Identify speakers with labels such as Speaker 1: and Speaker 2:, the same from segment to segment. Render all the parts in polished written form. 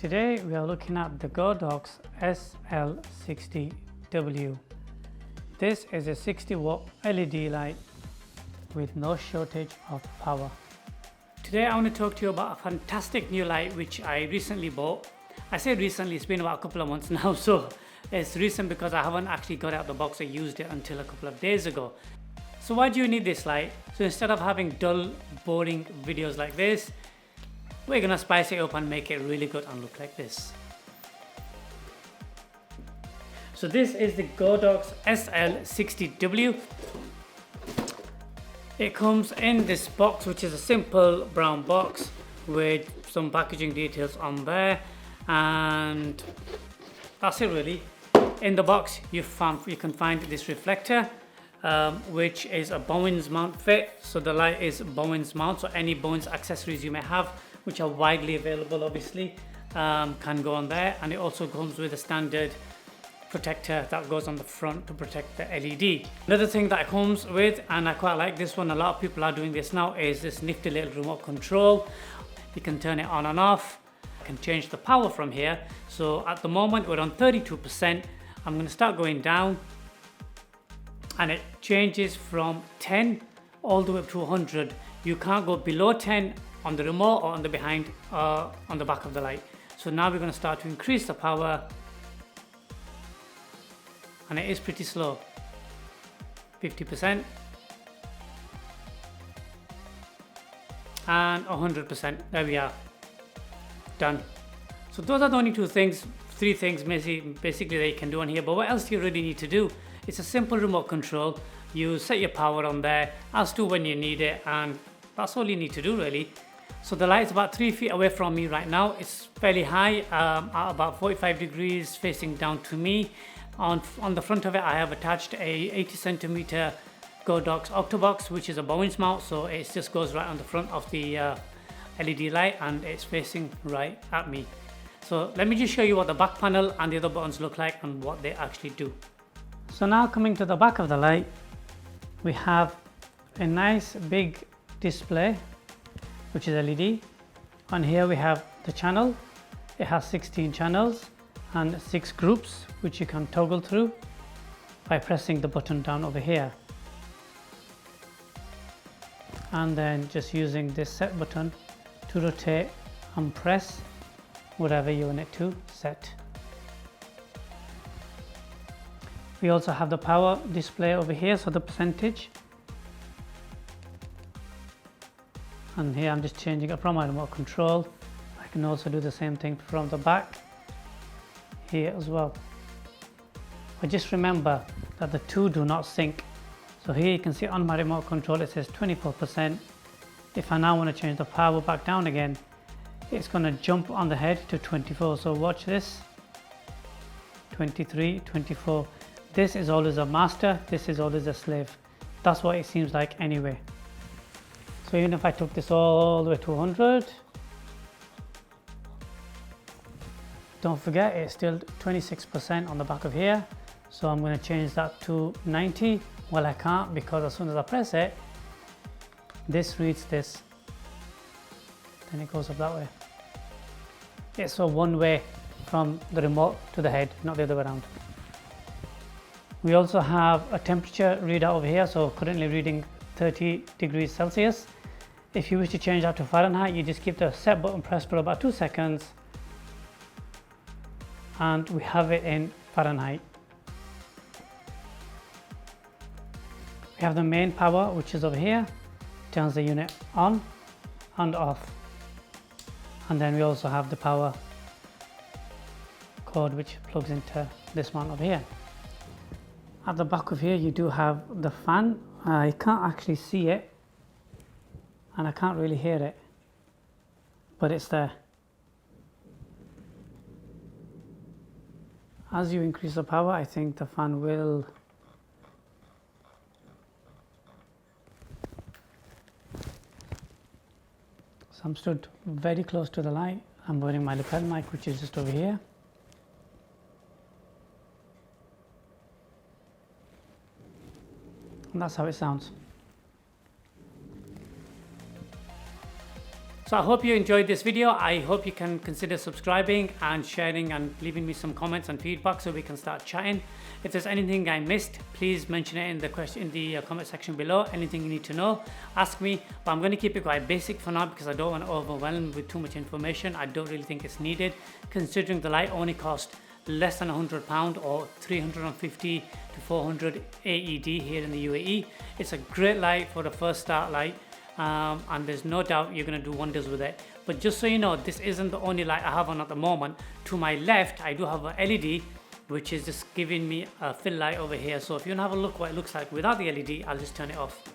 Speaker 1: Today we are looking at the Godox SL60W. This is a 60 watt LED light with no shortage of power. Today I want to talk to you about a fantastic new light which I recently bought. I say recently, it's been about a couple of months now, so it's recent because I haven't actually got out the box or used it until a couple of days ago. So why do you need this light? So instead of having dull, boring videos like this, we're gonna spice it up and make it really good and look like this. So this is the Godox SL60W. It comes in this box, which is a simple brown box with some packaging details on there, and that's it really. In the box you can find this reflector, which is a Bowens mount fit. So the light is Bowens mount, so any Bowens accessories you may have, which are widely available obviously, can go on there. And it also comes with a standard protector that goes on the front to protect the LED. Another thing that it comes with, and I quite like this one, a lot of people are doing this now, is this nifty little remote control. You can turn it on and off. You can change the power from here. So at the moment we're on 32%. I'm going to start going down, and it changes from 10 all the way up to 100. You can't go below 10 on the remote or on the behind on the back of the light. So now we're going to start to increase the power, and it is pretty slow. 50% and 100%. There we are, done. So those are the only three things basically that you can do on here. But what else do you really need to do? It's a simple remote control. You set your power on there as to when you need it, and that's all you need to do really. So the light is about 3 feet away from me right now. It's fairly high, at about 45 degrees facing down to me. On the front of it I have attached a 80 centimeter Godox Octabox, which is a Bowens mount, so it just goes right on the front of the LED light, and it's facing right at me. So let me just show you what the back panel and the other buttons look like and what they actually do. So now coming to the back of the light, we have a nice big display which is LED. On here we have the channel. It has 16 channels and 6 groups which you can toggle through by pressing the button down over here, and then just using this set button to rotate and press whatever you want it to set. We also have the power display over here, so the percentage, and here I'm just changing it from my remote control. I can also do the same thing from the back here as well. But just remember that the two do not sync. So here you can see on my remote control it says 24%. If I now want to change the power back down again, it's going to jump on the head to 24. So watch this, 23, 24. This is always a master, this is always a slave. That's what it seems like anyway. So even if I took this all the way to 100, don't forget it's still 26% on the back of here. So I'm going to change that to 90. Well, I can't, because as soon as I press it, this reads this, then it goes up that way. It's a one way from the remote to the head, not the other way around. We also have a temperature readout over here, so currently reading 30 degrees Celsius. If you wish to change that to Fahrenheit, you just keep the set button pressed for about 2 seconds, and we have it in Fahrenheit. We have the main power, which is over here, turns the unit on and off. And then we also have the power cord, which plugs into this one over here. At the back of here you do have the fan. I can't actually see it and I can't really hear it, but it's there. As you increase the power, I think the fan will I'm stood very close to the light. I'm wearing my lapel mic, which is just over here. And that's how it sounds. So I hope you enjoyed this video. I hope you can consider subscribing and sharing and leaving me some comments and feedback so we can start chatting. If there's anything I missed, please mention it in the comment section below. Anything you need to know, ask me. But I'm going to keep it quite basic for now because I don't want to overwhelm with too much information. I don't really think it's needed, considering the light only cost less than £100 or 350 to 400 AED here in the UAE. It's a great light for the first start light. And there's no doubt you're going to do wonders with it. But just so you know, this isn't the only light I have on at the moment. To my left I do have a LED which is just giving me a fill light over here. So if you want to have a look what it looks like without the LED, I'll just turn it off.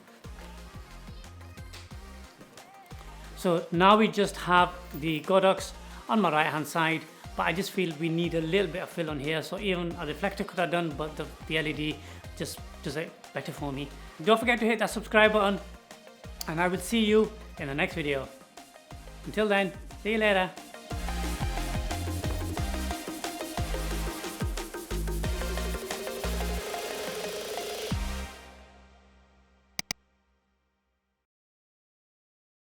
Speaker 1: So now we just have the Godox on my right hand side, but I just feel we need a little bit of fill on here. So even a reflector could have done, but the LED just does it better for me. Don't forget to hit that subscribe button, and I will see you in the next video. Until then, see you later.